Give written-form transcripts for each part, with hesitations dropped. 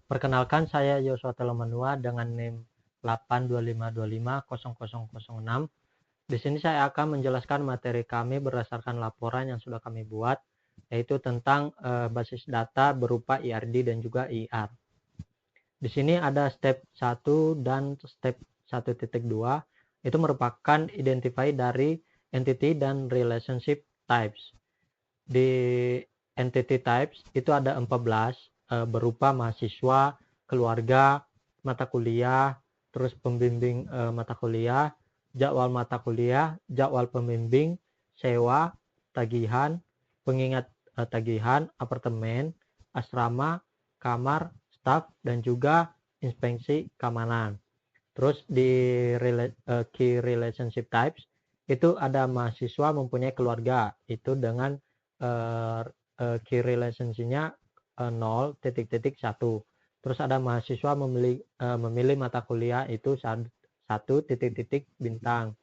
Perkenalkan, saya Yosua Telemanua dengan NIM 825250006. Di sini saya akan menjelaskan materi kami berdasarkan laporan yang sudah kami buat, yaitu tentang basis data berupa IRD dan juga IR. Di sini ada step 1 dan step 1.2, itu merupakan identify dari entity dan relationship types. Di entity types itu ada 14, berupa mahasiswa, keluarga, mata kuliah, terus pembimbing mata kuliah, jadwal mata kuliah, jadwal pembimbing, sewa, tagihan, pengingat tagihan, apartemen, asrama, kamar, staf, dan juga inspeksi keamanan. Terus di key relationship types itu ada mahasiswa mempunyai keluarga, itu dengan key relationship-nya 0.1. Terus ada mahasiswa memilih mata kuliah itu 1 bintang.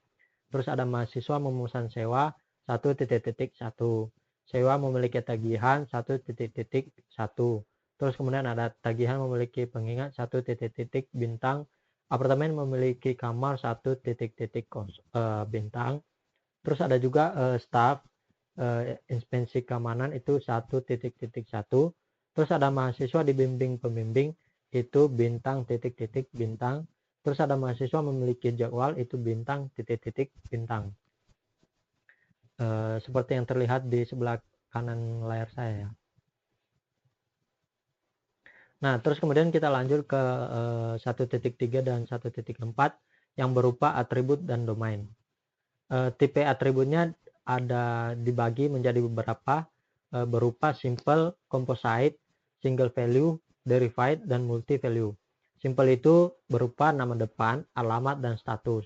Terus ada mahasiswa memesan sewa 1.1. Sewa memiliki tagihan 1.1. Terus kemudian ada tagihan memiliki pengingat 1 bintang. Apartemen memiliki kamar 1 bintang. Terus ada juga staff inspeksi keamanan itu 1.1. Terus ada mahasiswa dibimbing pembimbing itu bintang bintang. Terus ada mahasiswa memiliki jadwal itu bintang bintang. Seperti yang terlihat di sebelah kanan layar saya. Nah, terus kemudian kita lanjut ke 1.3 dan 1.4 yang berupa atribut dan domain. Tipe atributnya ada dibagi menjadi beberapa, berupa simple, composite, single value, derived, dan multi value. Simple itu berupa nama depan, alamat, dan status.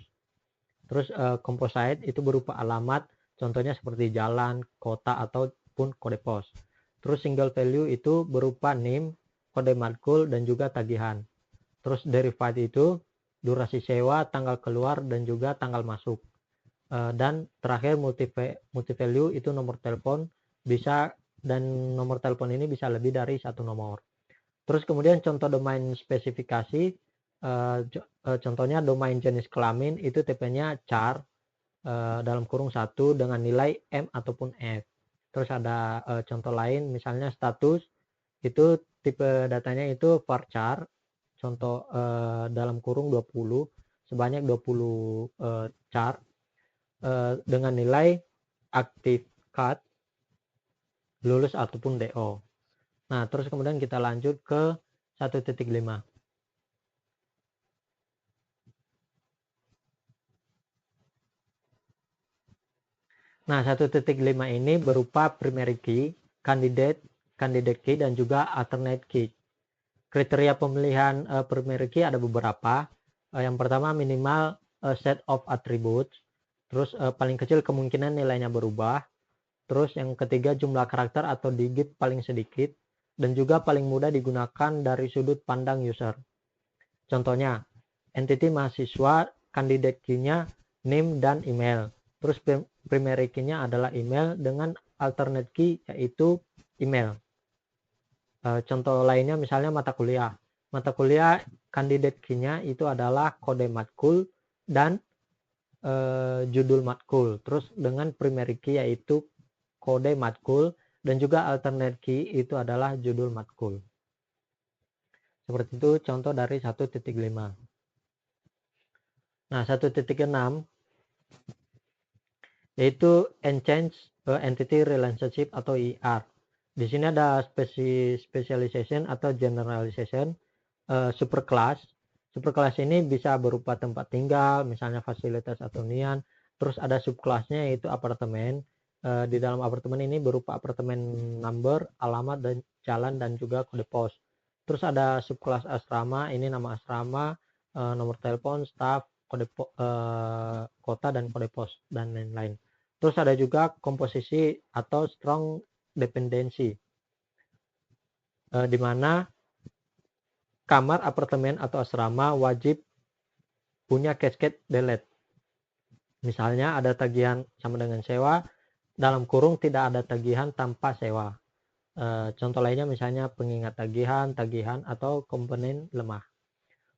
Terus composite itu berupa alamat, contohnya seperti jalan, kota, ataupun kode pos. Terus single value itu berupa NIM, kode matkul, dan juga tagihan. Terus derived itu durasi sewa, tanggal keluar, dan juga tanggal masuk. Dan terakhir multi value itu nomor telepon bisa, dan nomor telepon ini bisa lebih dari satu nomor. Terus kemudian contoh domain spesifikasi, contohnya domain jenis kelamin itu tipenya char dalam kurung 1 dengan nilai M ataupun F. Terus ada contoh lain misalnya status itu tipe datanya itu varchar, contoh dalam kurung 20 sebanyak 20 char dengan nilai aktif cut, lulus ataupun DO. Nah, terus kemudian kita lanjut ke 1.5. Nah, 1.5 ini berupa primary key, candidate key, dan juga alternate key. Kriteria pemilihan primary key ada beberapa. Yang pertama minimal set of attributes. Terus paling kecil kemungkinan nilainya berubah. Terus yang ketiga jumlah karakter atau digit paling sedikit. Dan juga paling mudah digunakan dari sudut pandang user. Contohnya, entity mahasiswa, candidate key-nya name dan email. Terus primary key-nya adalah email dengan alternate key yaitu email. Contoh lainnya misalnya mata kuliah. Mata kuliah candidate key-nya itu adalah kode matkul dan judul matkul. Terus dengan primary key yaitu kode matkul dan juga alternate key itu adalah judul matkul. Seperti itu contoh dari 1.5. Nah, 1.6 yaitu Enhanced Entity Relationship atau IR. Di sini ada specialization atau generalization, superclass. Superclass ini bisa berupa tempat tinggal, misalnya fasilitas atau hunian. Terus ada subclassnya yaitu apartemen. Di dalam apartemen ini berupa apartemen number, alamat, dan jalan, dan juga kode pos. Terus ada subclass asrama, ini nama asrama, nomor telepon, staff, kota, dan kode pos, dan lain-lain. Terus ada juga komposisi atau strong dependency, di mana kamar, apartemen, atau asrama wajib punya cascade delete. Misalnya ada tagihan sama dengan sewa, dalam kurung tidak ada tagihan tanpa sewa. Contoh lainnya misalnya pengingat tagihan, atau komponen lemah.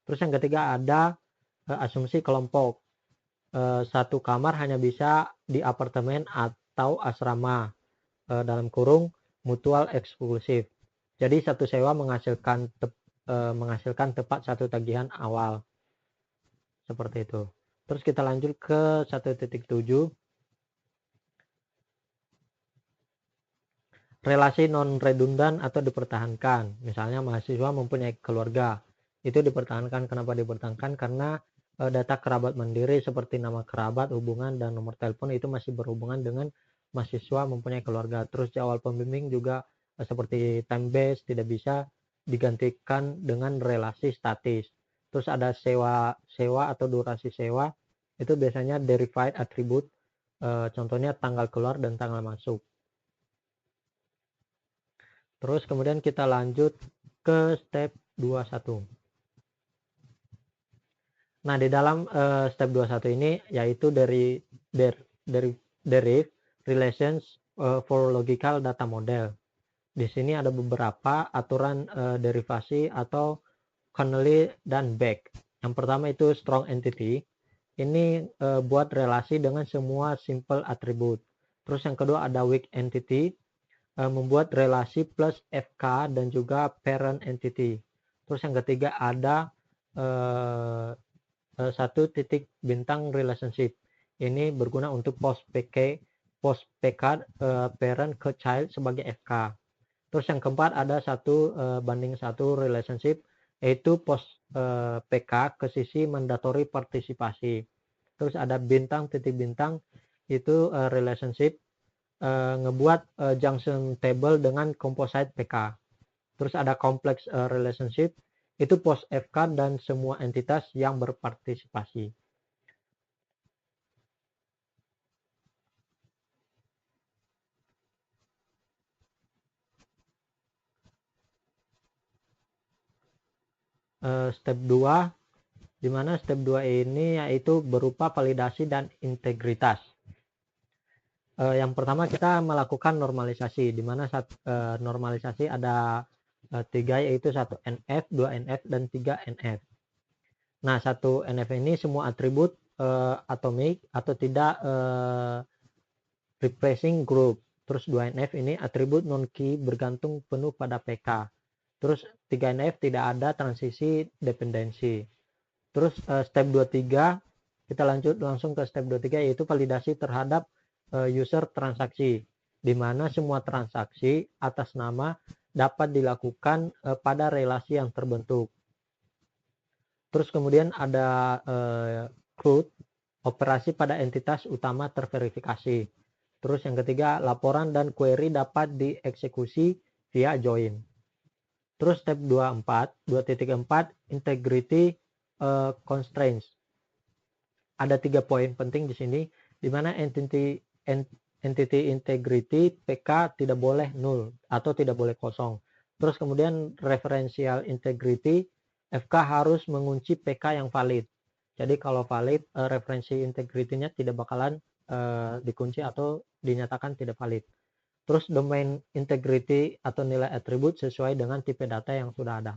Terus yang ketiga ada asumsi kelompok. Satu kamar hanya bisa di apartemen atau asrama, dalam kurung mutual eksklusif. Jadi satu sewa menghasilkan tepat satu tagihan awal. Seperti itu. Terus kita lanjut ke 1.7. Relasi non-redundan atau dipertahankan. Misalnya mahasiswa mempunyai keluarga. Itu dipertahankan. Kenapa dipertahankan? Karena data kerabat mandiri seperti nama kerabat, hubungan, dan nomor telepon itu masih berhubungan dengan mahasiswa mempunyai keluarga. Terus di awal pembimbing juga seperti time base tidak bisa digantikan dengan relasi statis. Terus ada sewa atau durasi sewa. Itu biasanya derived attribute. Contohnya tanggal keluar dan tanggal masuk. Terus kemudian kita lanjut ke step 21. Nah, di dalam step 21 ini yaitu dari derive relations for logical data model. Di sini ada beberapa aturan derivasi atau Connelly dan Beck. Yang pertama itu strong entity. Ini buat relasi dengan semua simple attribute. Terus yang kedua ada weak entity, membuat relasi plus FK dan juga parent entity. Terus yang ketiga ada satu titik bintang relationship. Ini berguna untuk post PK parent ke child sebagai FK. Terus yang keempat ada 1:1 relationship, yaitu post PK ke sisi mandatory partisipasi. Terus ada bintang titik bintang, itu relationship ngebuat junction table dengan composite PK. Terus ada complex relationship, itu post FK dan semua entitas yang berpartisipasi. Step 2, di mana step 2 ini yaitu berupa validasi dan integritas. Yang pertama kita melakukan normalisasi, di mana normalisasi ada 3, yaitu 1 NF, 2 NF, dan 3 NF. Nah, 1 NF ini semua atribut atomik atau tidak replacing group. Terus 2 NF ini atribut non-key bergantung penuh pada PK. Terus 3 NF tidak ada transisi dependensi. Terus step 23, kita lanjut langsung ke step 23, yaitu validasi terhadap user transaksi, di mana semua transaksi atas nama dapat dilakukan pada relasi yang terbentuk. Terus kemudian ada CRUD, operasi pada entitas utama terverifikasi. Terus yang ketiga, laporan dan query dapat dieksekusi via join. Terus step 2.4, integrity constraints. Ada 3 poin penting di sini, di mana entity integrity PK tidak boleh nul atau tidak boleh kosong. Terus kemudian referential integrity FK harus mengunci PK yang valid. Jadi kalau valid, referensi integrity-nya tidak bakalan dikunci atau dinyatakan tidak valid. Terus domain integrity atau nilai atribut sesuai dengan tipe data yang sudah ada.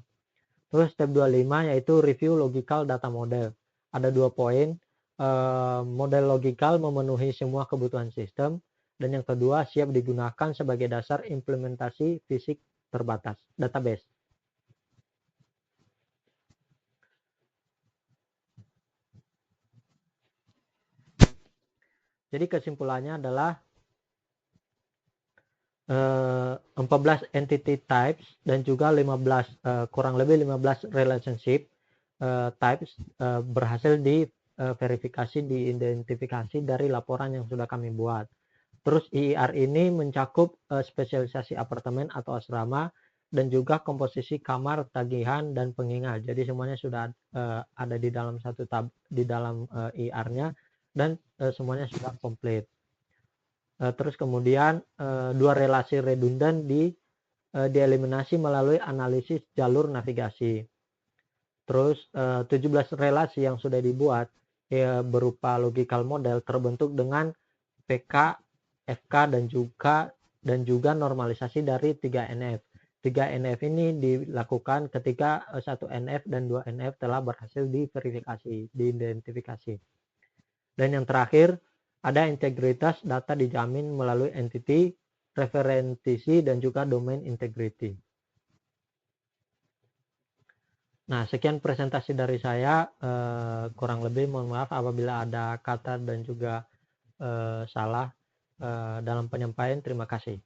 Terus step 25 yaitu review logical data model. Ada 2 poin. Model logical memenuhi semua kebutuhan sistem, dan yang kedua siap digunakan sebagai dasar implementasi fisik terbatas database. Jadi kesimpulannya adalah 14 entity types dan juga kurang lebih 15 relationship types berhasil diverifikasi, diidentifikasi dari laporan yang sudah kami buat. Terus IIR ini mencakup spesialisasi apartemen atau asrama dan juga komposisi kamar, tagihan, dan pengingat. Jadi semuanya sudah ada di dalam IIR-nya, dan semuanya sudah komplit. Terus kemudian 2 relasi redundan dieliminasi melalui analisis jalur navigasi. Terus 17 relasi yang sudah dibuat berupa logical model terbentuk dengan PK, FK, dan juga dan juga normalisasi dari 3NF. 3NF ini dilakukan ketika 1NF dan 2NF telah berhasil diidentifikasi. Dan yang terakhir, ada integritas data dijamin melalui entity, referentisi, dan juga domain integrity. Nah, sekian presentasi dari saya. Kurang lebih mohon maaf apabila ada kata dan juga salah dalam penyampaian. Terima kasih.